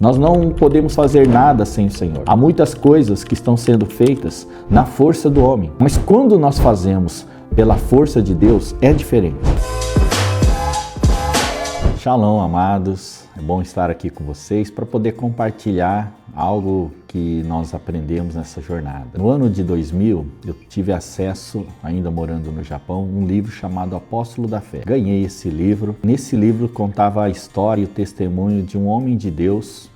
Nós não podemos fazer nada sem o Senhor. Há muitas coisas que estão sendo feitas na força do homem, mas quando nós fazemos pela força de Deus, é diferente. Shalom, amados. É bom estar aqui com vocês para poder compartilhar algo que nós aprendemos nessa jornada. No ano de 2000, eu tive acesso, ainda morando no Japão, um livro chamado Apóstolo da Fé. Ganhei esse livro. Nesse livro contava a história e o testemunho de um homem de Deus,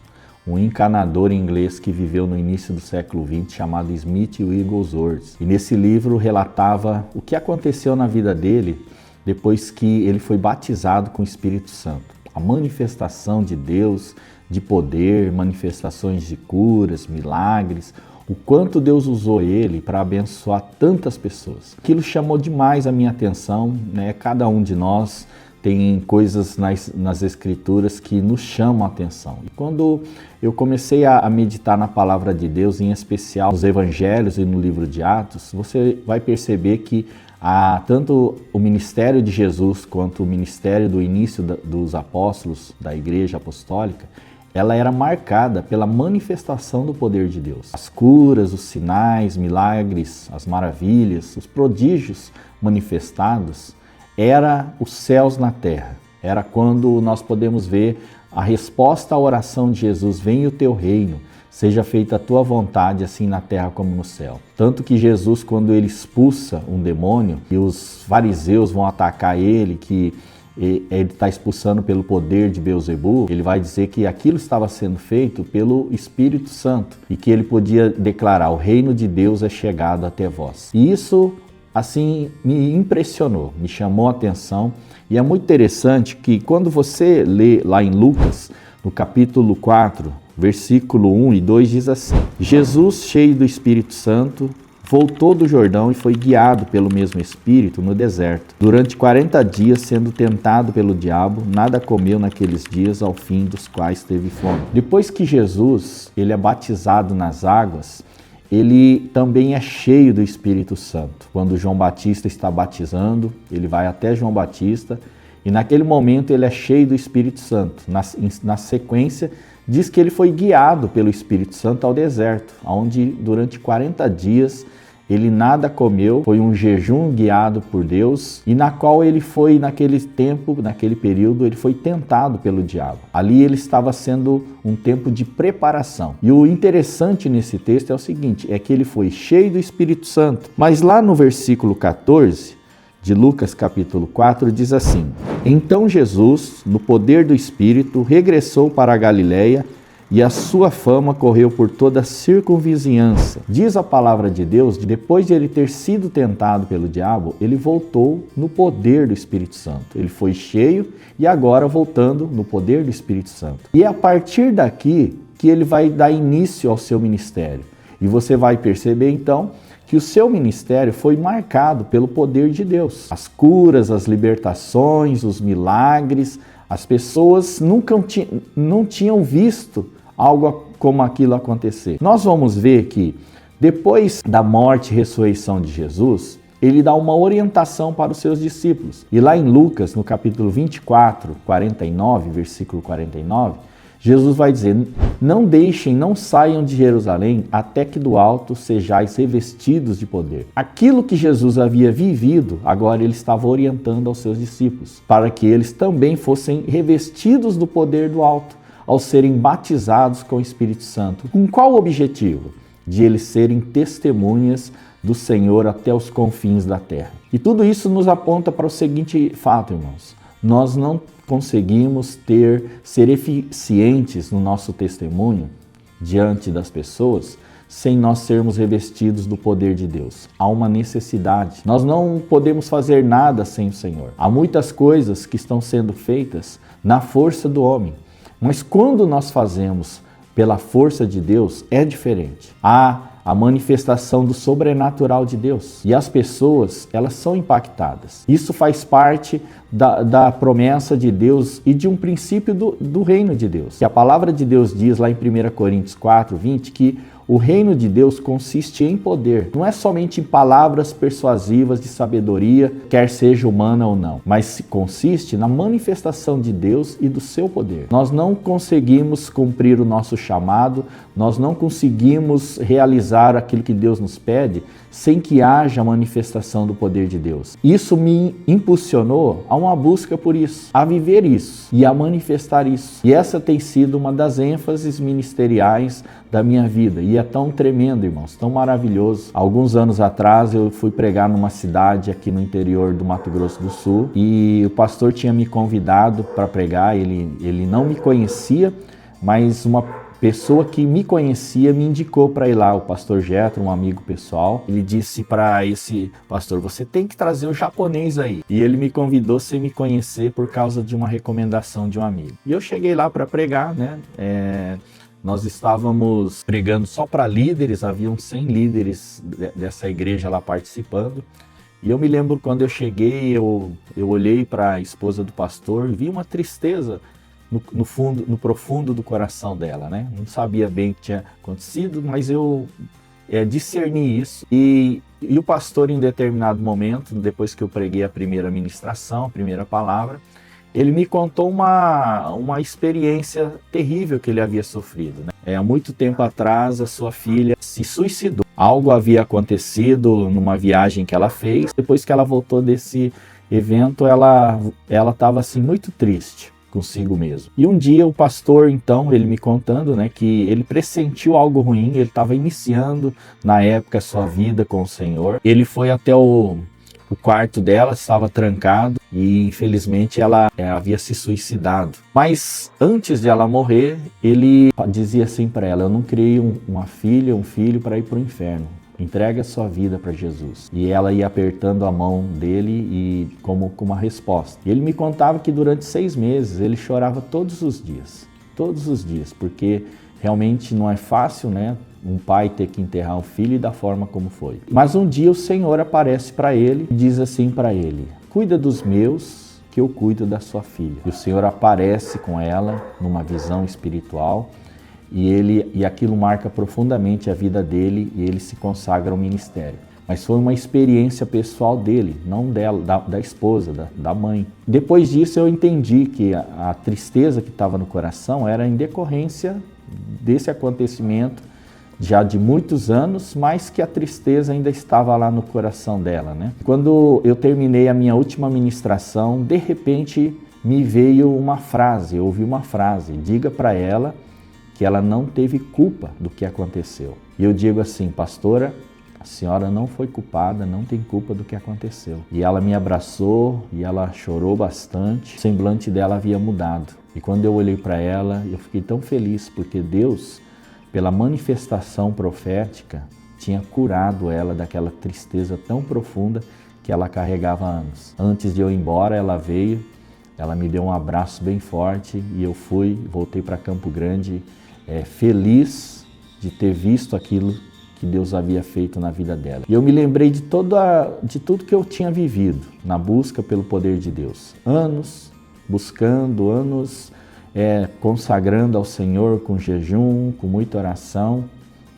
um encanador inglês que viveu no início do século XX, chamado Smith Wigglesworth. E nesse livro relatava o que aconteceu na vida dele depois que ele foi batizado com o Espírito Santo. A manifestação de Deus, de poder, manifestações de curas, milagres, o quanto Deus usou ele para abençoar tantas pessoas. Aquilo chamou demais a minha atenção, né? Cada um de nós tem coisas nas Escrituras que nos chamam a atenção. E quando eu comecei a meditar na Palavra de Deus, em especial nos Evangelhos e no livro de Atos, você vai perceber que tanto o ministério de Jesus quanto o ministério do início dos apóstolos, da Igreja Apostólica, ela era marcada pela manifestação do poder de Deus. As curas, os sinais, milagres, as maravilhas, os prodígios manifestados, era os céus na terra. Era quando nós podemos ver a resposta à oração de Jesus: venha o teu reino, seja feita a tua vontade, assim na terra como no céu. Tanto que Jesus, quando ele expulsa um demônio, e os fariseus vão atacar ele, que ele está expulsando pelo poder de Beelzebul, ele vai dizer que aquilo estava sendo feito pelo Espírito Santo e que ele podia declarar: o reino de Deus é chegado até vós. E isso, assim, me impressionou, me chamou a atenção. E é muito interessante que quando você lê lá em Lucas, no capítulo 4, versículo 1 e 2, diz assim: Jesus, cheio do Espírito Santo, voltou do Jordão e foi guiado pelo mesmo Espírito no deserto. Durante 40 dias, sendo tentado pelo diabo, nada comeu naqueles dias, ao fim dos quais teve fome. Depois que Jesus ele é batizado nas águas, ele também é cheio do Espírito Santo. Quando João Batista está batizando, ele vai até João Batista e naquele momento ele é cheio do Espírito Santo. Na sequência, diz que ele foi guiado pelo Espírito Santo ao deserto, onde durante 40 dias ele nada comeu, foi um jejum guiado por Deus e na qual ele foi, naquele período, ele foi tentado pelo diabo. Ali ele estava sendo um tempo de preparação. E o interessante nesse texto é o seguinte, é que ele foi cheio do Espírito Santo. Mas lá no versículo 14 de Lucas capítulo 4 diz assim: então Jesus, no poder do Espírito, regressou para a Galileia e a sua fama correu por toda a circunvizinhança. Diz a palavra de Deus, depois de ele ter sido tentado pelo diabo, ele voltou no poder do Espírito Santo. Ele foi cheio e agora voltando no poder do Espírito Santo. E é a partir daqui que ele vai dar início ao seu ministério. E você vai perceber então que o seu ministério foi marcado pelo poder de Deus. As curas, as libertações, os milagres, as pessoas não tinham visto algo como aquilo acontecer. Nós vamos ver que depois da morte e ressurreição de Jesus, ele dá uma orientação para os seus discípulos. E lá em Lucas, no capítulo 24, 49, versículo 49, Jesus vai dizer: não saiam de Jerusalém até que do alto sejais revestidos de poder. Aquilo que Jesus havia vivido, agora ele estava orientando aos seus discípulos, para que eles também fossem revestidos do poder do alto, ao serem batizados com o Espírito Santo. Com qual objetivo? De eles serem testemunhas do Senhor até os confins da terra. E tudo isso nos aponta para o seguinte fato, irmãos: nós não conseguimos ser eficientes no nosso testemunho diante das pessoas sem nós sermos revestidos do poder de Deus. Há uma necessidade. Nós não podemos fazer nada sem o Senhor. Há muitas coisas que estão sendo feitas na força do homem, mas quando nós fazemos pela força de Deus, é diferente. Há a manifestação do sobrenatural de Deus. E as pessoas, elas são impactadas. Isso faz parte da promessa de Deus e de um princípio do reino de Deus. E a palavra de Deus diz lá em 1 Coríntios 4, 20, que o reino de Deus consiste em poder. Não é somente em palavras persuasivas de sabedoria, quer seja humana ou não, mas consiste na manifestação de Deus e do seu poder. Nós não conseguimos cumprir o nosso chamado, nós não conseguimos realizar aquilo que Deus nos pede sem que haja a manifestação do poder de Deus. Isso me impulsionou a uma busca por isso, a viver isso e a manifestar isso. E essa tem sido uma das ênfases ministeriais da minha vida. E é tão tremendo, irmãos, tão maravilhoso. Alguns anos atrás eu fui pregar numa cidade aqui no interior do Mato Grosso do Sul e o pastor tinha me convidado para pregar. Ele não me conhecia, mas uma pessoa que me conhecia me indicou para ir lá, o pastor Jetro, um amigo pessoal. Ele disse para esse pastor, você tem que trazer o japonês aí. E ele me convidou sem me conhecer por causa de uma recomendação de um amigo. E eu cheguei lá para pregar, né? Nós estávamos pregando só para líderes, haviam 100 líderes dessa igreja lá participando. E eu me lembro quando eu cheguei, eu olhei para a esposa do pastor e vi uma tristeza no fundo, no profundo do coração dela, né? Não sabia bem o que tinha acontecido, mas eu discerni isso. E o pastor, em determinado momento, depois que eu preguei a primeira ministração, a primeira palavra, ele me contou uma experiência terrível que ele havia sofrido, né? Há muito tempo atrás, a sua filha se suicidou. Algo havia acontecido numa viagem que ela fez. Depois que ela voltou desse evento, ela estava assim muito triste consigo mesmo. E um dia o pastor, então, ele me contando, né, que ele pressentiu algo ruim, ele estava iniciando na época a sua vida com o Senhor. Ele foi até o quarto dela, estava trancado e infelizmente ela havia se suicidado. Mas antes de ela morrer, ele dizia assim para ela, eu não criei uma filha, um filho para ir para o inferno. Entregue a sua vida para Jesus. E ela ia apertando a mão dele e como uma resposta. E ele me contava que durante 6 meses ele chorava todos os dias, porque realmente não é fácil, né? Um pai ter que enterrar um filho da forma como foi. Mas um dia o Senhor aparece para ele e diz assim para ele, cuida dos meus, que eu cuido da sua filha. E o Senhor aparece com ela numa visão espiritual e aquilo marca profundamente a vida dele e ele se consagra ao ministério. Mas foi uma experiência pessoal dele, não dela, da esposa, da mãe. Depois disso eu entendi que a tristeza que estava no coração era em decorrência desse acontecimento já de muitos anos, mas que a tristeza ainda estava lá no coração dela, né? Quando eu terminei a minha última ministração, de repente me veio uma frase, eu ouvi uma frase, diga para ela que ela não teve culpa do que aconteceu. E eu digo assim, pastora, a senhora não foi culpada, não tem culpa do que aconteceu. E ela me abraçou e ela chorou bastante, o semblante dela havia mudado. E quando eu olhei para ela, eu fiquei tão feliz, porque Deus, pela manifestação profética, tinha curado ela daquela tristeza tão profunda que ela carregava há anos. Antes de eu ir embora, ela veio, ela me deu um abraço bem forte e eu voltei para Campo Grande feliz de ter visto aquilo que Deus havia feito na vida dela. E eu me lembrei de tudo que eu tinha vivido na busca pelo poder de Deus. Anos buscando, anos consagrando ao Senhor com jejum, com muita oração,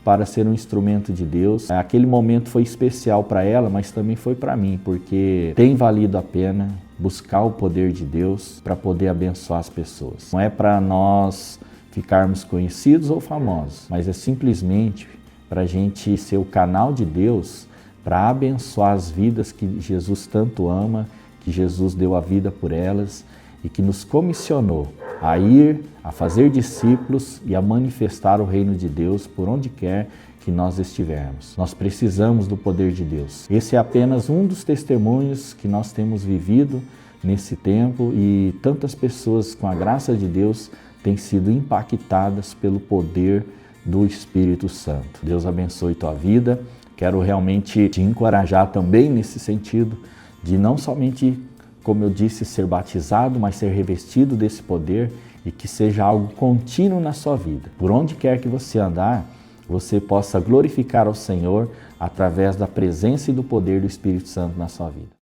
para ser um instrumento de Deus. Aquele momento foi especial para ela, mas também foi para mim, porque tem valido a pena buscar o poder de Deus para poder abençoar as pessoas. Não é para nós ficarmos conhecidos ou famosos, mas é simplesmente para a gente ser o canal de Deus para abençoar as vidas que Jesus tanto ama, que Jesus deu a vida por elas e que nos comissionou a ir, a fazer discípulos e a manifestar o reino de Deus por onde quer que nós estivermos. Nós precisamos do poder de Deus. Esse é apenas um dos testemunhos que nós temos vivido nesse tempo e tantas pessoas, com a graça de Deus, têm sido impactadas pelo poder do Espírito Santo. Deus abençoe tua vida. Quero realmente te encorajar também nesse sentido de não somente, como eu disse, ser batizado, mas ser revestido desse poder e que seja algo contínuo na sua vida. Por onde quer que você andar, você possa glorificar ao Senhor através da presença e do poder do Espírito Santo na sua vida.